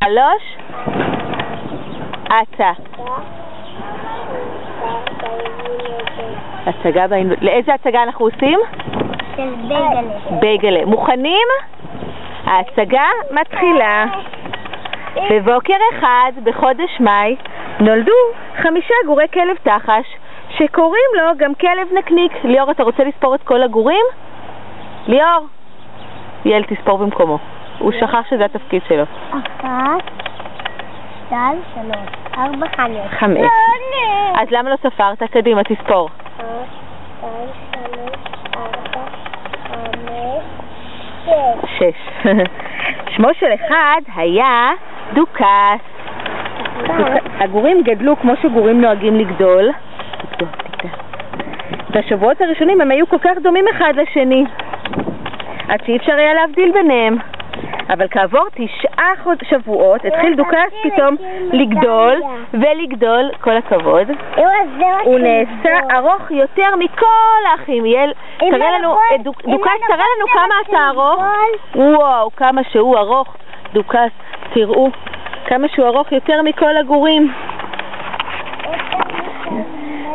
3. אצה. הצגה באינבול. לאיזה הצגה אנחנו עושים? של בייגלה. בייגלה. מוכנים? ההצגה מתחילה. בבוקר אחד בחודש מאי נולדו 5 גורי כלב תחש שקוראים לו גם כלב נקניק. ליאור, אתה רוצה לספור את כל הגורים? ליאור, יאל תספור במקומו, הוא שכח שזה התפקיד שלו. 1, 2, 3, 4, 5. אז למה לא ספרת? קדימה, תספור. 1, 2, 3, 4, 5, 6. שמו של אחד היה דוכס. הגורים גדלו כמו שגורים נוהגים לגדול. בשבועות הראשונים הם היו כל כך דומים אחד לשני עד שאי אפשר היה להבדיל ביניהם. אבל כעבור 9 שבועות התחיל דוכס פתאום לגדול ולגדול, כל הכבוד. הוא נעשה ארוך יותר מכל האחים. דוכס, תראה לנו כמה אתה ארוך. וואו, כמה שהוא ארוך. דוכס, תראו כמה שהוא ארוך יותר מכל הגורים.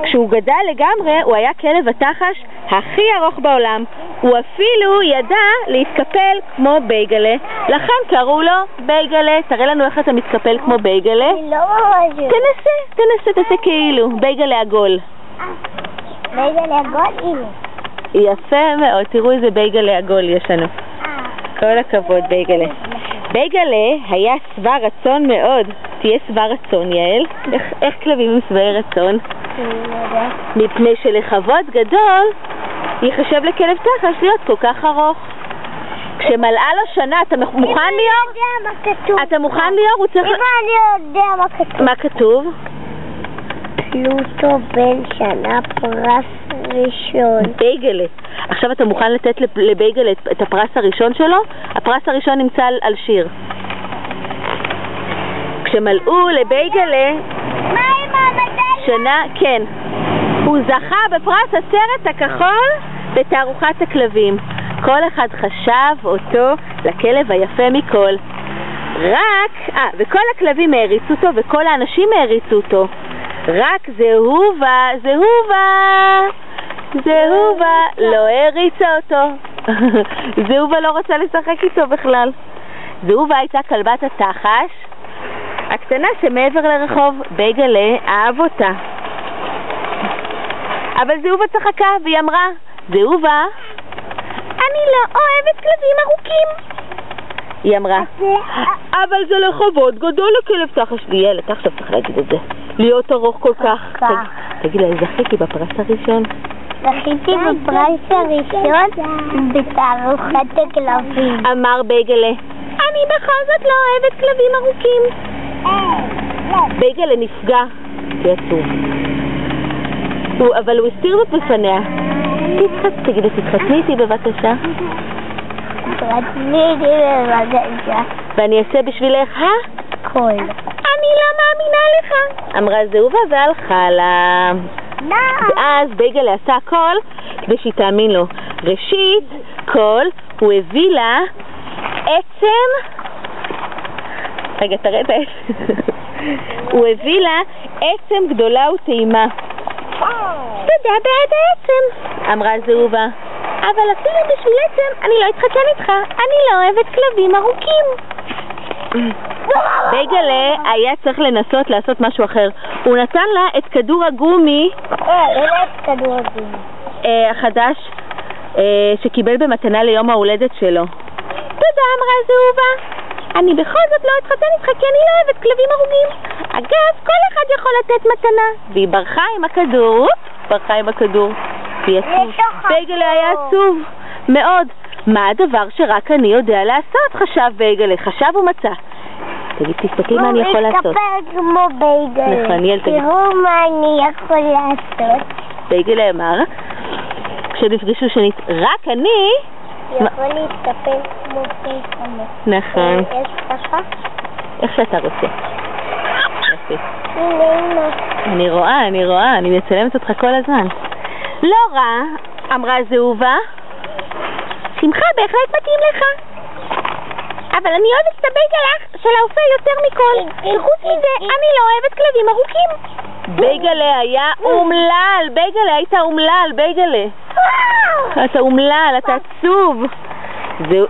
כשהוא גדל לגמרי הוא היה כלב התחש הכי ארוך בעולם. הוא אפילו ידע להתקפל כמו בייגלה, לכן קראו לו בייגלה. תראה לנו איך אתה מתקפל כמו בייגלה. תנסה כאילו בייגלה עגול. בייגלה עגול? יפה מאוד, תראו איזה בייגלה עגול יש לנו. כל הכבוד בייגלה. בייגלה היה שבע רצון מאוד. תהיה שבע רצון, יעל. איך כלבים הם שבעי רצון? מפני שלכבוד גדול יחשב לכלב תחש להיות כל כך ארוך. כשמלאה לו שנה, אתה מוכן ליאור? אתה מוכן ליאור? הוא צריך... אני יודע מה כתוב. מה כתוב? פלוטו בן שנה פרס ראשון. בייגלה. עכשיו אתה מוכן לתת לבייגלה את הפרס הראשון שלו? הפרס הראשון נמצא על שיר. כשמלאו לבייגלה שנה, כן, הוא זכה בפרס הסרט הכחול בתערוכת הכלבים. כל אחד חשב אותו לכלב היפה מכל. וכל הכלבים העריצו אותו וכל האנשים העריצו אותו. רק זהובה לא העריצה אותו. זהובה לא רוצה לשחק איתו בכלל. זהובה הייתה כלבת התחש הקטנה שמעבר לרחוב. בייגלה אהב אותה, אבל זהובה צחקה והיא אמרה, זהובה, אני לא אוהבת כלבים ארוכים. היא אמרה, אבל זה לכבוד גדול לכלב תחש. ליאל, אתה עכשיו צריך להגיד את זה, להיות ארוך כל כך. תגיד לה, זכיתי בפרס הראשון. זכיתי בפרס הראשון בתערוכת הכלבים. אמר בייגלה, אני בכל זאת לא אוהבת כלבים ארוכים. בייגלה נפגע, יצוב. אבל הוא הסתיר זאת בפניה. תגידי, תתחתני איתי בבקשה. ואני אעשה בשבילך הכל. אני לא מאמינה לך, אמרה זהובה והלכה לה. ואז בייגלה עשה הכל כדי שהיא תאמין לו. ראשית כל הוא הביא לה עצם. רגע, תראה את העצם. הוא הביא לה עצם גדולה וטעימה. תודה בעד העצם, אמרה זהובה, אבל אפילו בשביל עצם אני לא אתחתן איתך. אני לא אוהבת כלבים ארוכים. בייגלה היה צריך לנסות לעשות משהו אחר. הוא נתן לה את כדור הגומי החדש שקיבל במתנה ליום ההולדת שלו. תודה, אמרה זהובה, אני בכל זאת לא אתחתן איתך כי אני לא אוהבת כלבים ארוכים. אגב, כל אחד יכול לתת מתנה. והיא ברחה עם הכדור. בייגלה היה עצוב מאוד. מה הדבר שרק אני יודע לעשות? חשב בייגלה. חשב ומצא. תגיד, תסתכלי מה אני יכול לעשות. הוא מתקפל כמו בייגלה. נכון, תראו מה אני יכול לעשות. בייגלה אמר, כשנפגשו שנית, רק אני יכול להתקפל כמו בייגלה. נכון. יש ככה? איך שאתה רוצה. יפה. הנה. אני רואה, אני מצלמת אותך כל הזמן. לא רע, אמרה זהובה. שמחה בהחלט מתאים לך. אבל אני אוהבת את הבייגלה של האופה יותר מכל. וחוץ מזה, אני לא אוהבת כלבים ארוכים. בייגלה היה אומלל, בייגלה היית אומלל, בייגלה. אתה אומלל, אתה עצוב. זהו.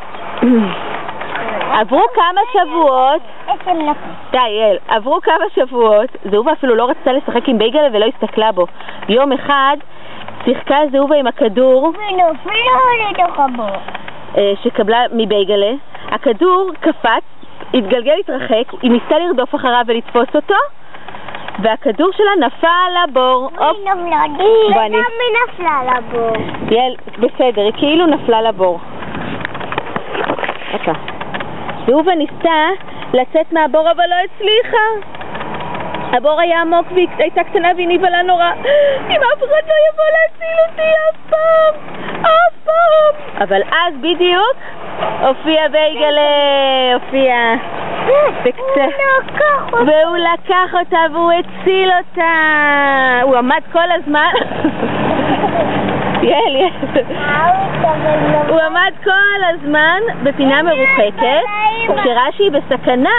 עברו כמה שבועות. די, אל, עברו כמה שבועות. זהובה אפילו לא רצתה לשחק עם בייגלה ולא הסתכלה בו. יום אחד שיחקה זהובה עם הכדור שקבלה מבייגלה. הכדור קפץ, התגלגל, התרחק, היא ניסתה לרדוף אחריו ולתפוס אותו, והכדור שלה נפל לבור. וגם היא נפלה לבור. יאל, בסדר, היא כאילו נפלה לבור. זהובה ניסתה לצאת מהבור אבל לא הצליחה. הבור היה עמוק והיא הייתה קטנה והיא נבהלה נורא. אם אף אחד לא יבוא להציל אותי אף פעם, אף פעם. אבל אז בדיוק הופיע בייגלה, הופיע והוא לקח אותה והוא הציל אותה. הוא עמד כל הזמן יאל, הוא עמד כל הזמן בפינה מרוחקת, וכשראה שהיא בסכנה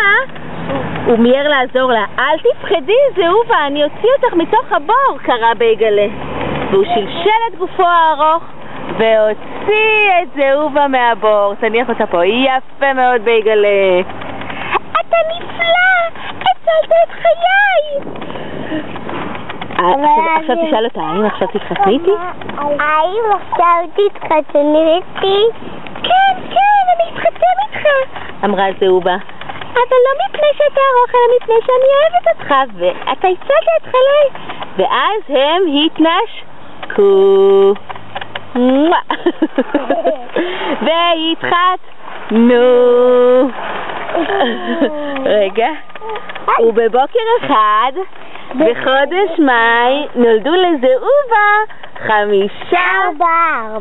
הוא מיהר לעזור לה. אל תפחדי זהובה, אני אוציא אותך מתוך הבור, קרא בייגלה. והוא שלשל את גופו הארוך והוציא את זהובה מהבור. תניח אותה פה, יפה מאוד בייגלה. אתה נפלא, הצלת את חיי. עכשיו תשאל אותה, האם עכשיו תתחתני איתי? האם עכשיו תתחתני איתי? כן, כן, אני אתחתן איתך, אמרה זהובה. אבל לא מפני שאתה ארוך, אלא מפני שאני אוהבת אותך, ואתה הצלת את חיי. ואז הם התנשקו. והתחתנו. רגע. ובבוקר אחד, בחודש מאי, נולדו לזהובה 5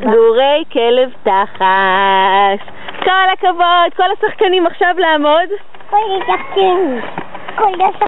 גורי כלב תחש. כל הכבוד, כל השחקנים עכשיו לעמוד. כל השחקנים.